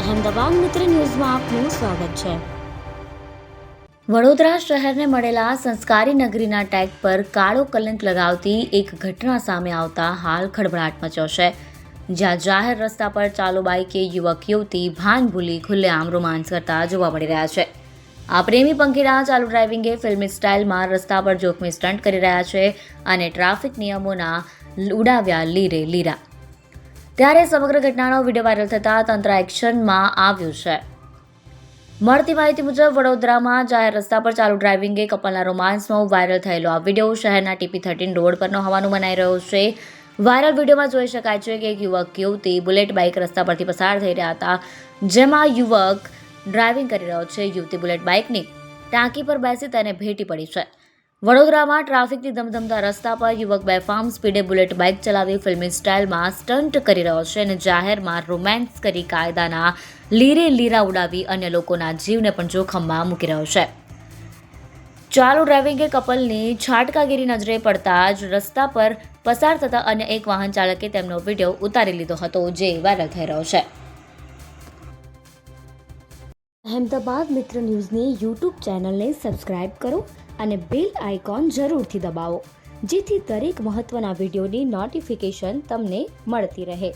અહેમદાબાદ મિત્ર ન્યૂઝમાં આપનું સ્વાગત છે। વડોદરા શહેરને મળેલા સંસ્કારી નગરીના ટેગ પર કાળો કલંક લગાવતી એક ઘટના સામે આવતા હાલ ખળભળાટ મચ્યો છે, જ્યાં જાહેર રસ્તા પર ચાલુ બાઇકે યુવક યુવતી ભાન ભૂલી ખુલ્લેઆમ રોમાંસ કરતા જોવા મળી રહ્યા છે। આ પ્રેમી પંખીડા ચાલુ ડ્રાઇવિંગે ફિલ્મી સ્ટાઇલમાં રસ્તા પર જોખમી સ્ટન્ટ કરી રહ્યા છે અને ટ્રાફિક નિયમોના ઉડાવ્યા લીરે લીરા। ત્યારે સમગ્ર ઘટનાનો વિડીયો વાયરલ થતાં તંત્ર એક્શનમાં આવ્યું છે। મળતી માહિતી મુજબ વડોદરામાં જાહેર રસ્તા પર ચાલુ ડ્રાઇવિંગે કપલના રોમાન્સમાં વાયરલ થયેલો આ વિડીયો શહેરના TP13 રોડ પરનો હોવાનું મનાઈ રહ્યો છે। વાયરલ વિડીયોમાં જોઈ શકાય છે કે એક યુવક યુવતી બુલેટ બાઇક રસ્તા પરથી પસાર થઈ રહ્યા હતા, જેમાં યુવક ડ્રાઇવિંગ કરી રહ્યો છે। યુવતી બુલેટ બાઇકની ટાંકી પર બેસી તેને ભેટી પડી છે। વડોદરામાં ટ્રાફિકની ધમધમતા રસ્તા પર યુવક બેફામ સ્પીડે બુલેટ બાઇક ચલાવી ફિલ્મી સ્ટાઇલમાં સ્ટન્ટ કરી રહ્યો છે અને જાહેરમાં રોમેન્સ કરી કાયદાના લીરે લીરા ઉડાવી અન્ય લોકોના જીવને પણ જોખમમાં મૂકી રહ્યો છે। ચાલુ ડ્રાઇવિંગે કપલની છાટકાગીરી નજરે પડતા જ રસ્તા પર પસાર થતા અન્ય એક વાહન ચાલકે તેમનો વિડીયો ઉતારી લીધો હતો, જે વાયરલ થઈ રહ્યો છે। અહેમદાબાદ મિત્ર ન્યૂઝની યુટ્યુબ ચેનલને સબસ્ક્રાઇબ કરો અને બેલ આઇકોન જરૂરથી દબાવો, જેથી દરેક મહત્વના વિડીયોની નોટિફિકેશન તમને મળતી રહે।